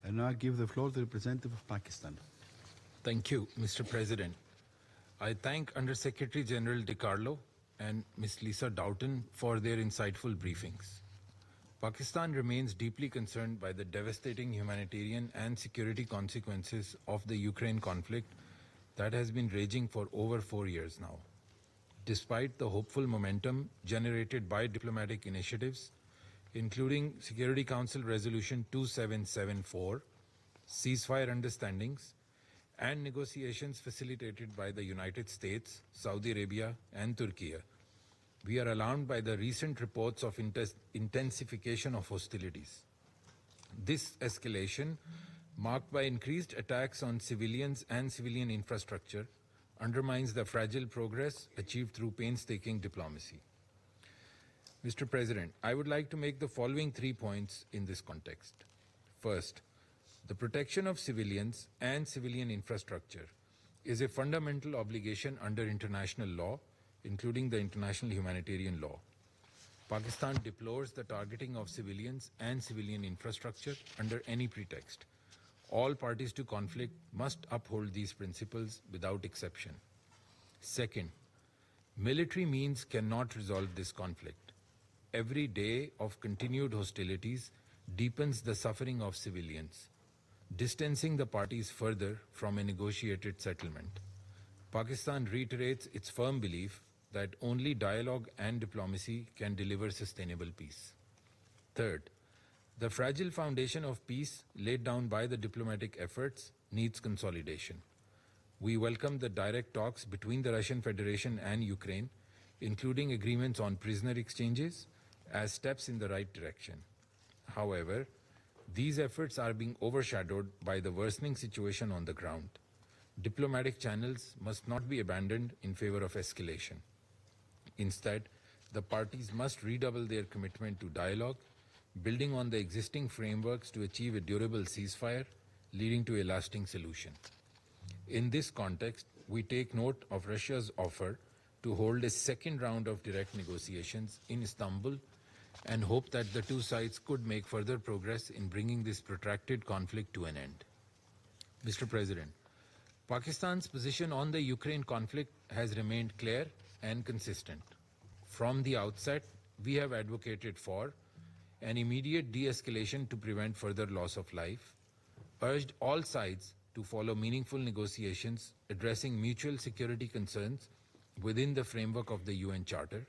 I now give the floor to the representative of Pakistan. Thank you, Mr. President. I thank Under-Secretary General DiCarlo and Ms. Lisa Doughton for their insightful briefings. Pakistan remains deeply concerned by the devastating humanitarian and security consequences of the Ukraine conflict that has been raging for over 4 years now. Despite the hopeful momentum generated by diplomatic initiatives, including Security Council Resolution 2774, ceasefire understandings, and negotiations facilitated by the United States, Saudi Arabia, and Turkey, we are alarmed by the recent reports of intensification of hostilities. This escalation, marked by increased attacks on civilians and civilian infrastructure, undermines the fragile progress achieved through painstaking diplomacy. Mr. President, I would like to make the following 3 points in this context. First, the protection of civilians and civilian infrastructure is a fundamental obligation under international law, including the international humanitarian law. Pakistan deplores the targeting of civilians and civilian infrastructure under any pretext. All parties to conflict must uphold these principles without exception. Second, military means cannot resolve this conflict. Every day of continued hostilities deepens the suffering of civilians, distancing the parties further from a negotiated settlement. Pakistan reiterates its firm belief that only dialogue and diplomacy can deliver sustainable peace. Third, the fragile foundation of peace laid down by the diplomatic efforts needs consolidation. We welcome the direct talks between the Russian Federation and Ukraine, including agreements on prisoner exchanges, as steps in the right direction. However, these efforts are being overshadowed by the worsening situation on the ground. Diplomatic channels must not be abandoned in favor of escalation. Instead, the parties must redouble their commitment to dialogue, building on the existing frameworks to achieve a durable ceasefire, leading to a lasting solution. In this context, we take note of Russia's offer to hold a second round of direct negotiations in Istanbul and hope that the two sides could make further progress in bringing this protracted conflict to an end. Mr. President, Pakistan's position on the Ukraine conflict has remained clear and consistent. From the outset, we have advocated for an immediate de-escalation to prevent further loss of life, urged all sides to follow meaningful negotiations addressing mutual security concerns within the framework of the UN Charter,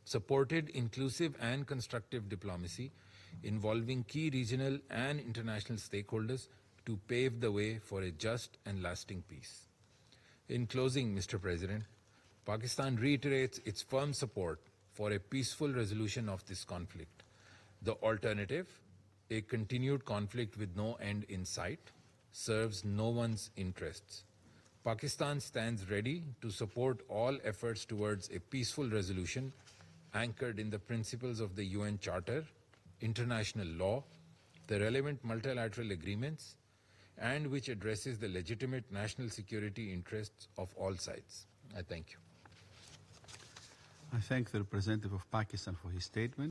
supported inclusive and constructive diplomacy involving key regional and international stakeholders to pave the way for a just and lasting peace. In closing, Mr. President, Pakistan reiterates its firm support for a peaceful resolution of this conflict. The alternative, a continued conflict with no end in sight, serves no one's interests. Pakistan stands ready to support all efforts towards a peaceful resolution anchored in the principles of the UN Charter, international law, the relevant multilateral agreements, and which addresses the legitimate national security interests of all sides. I thank you. I thank the representative of Pakistan for his statement.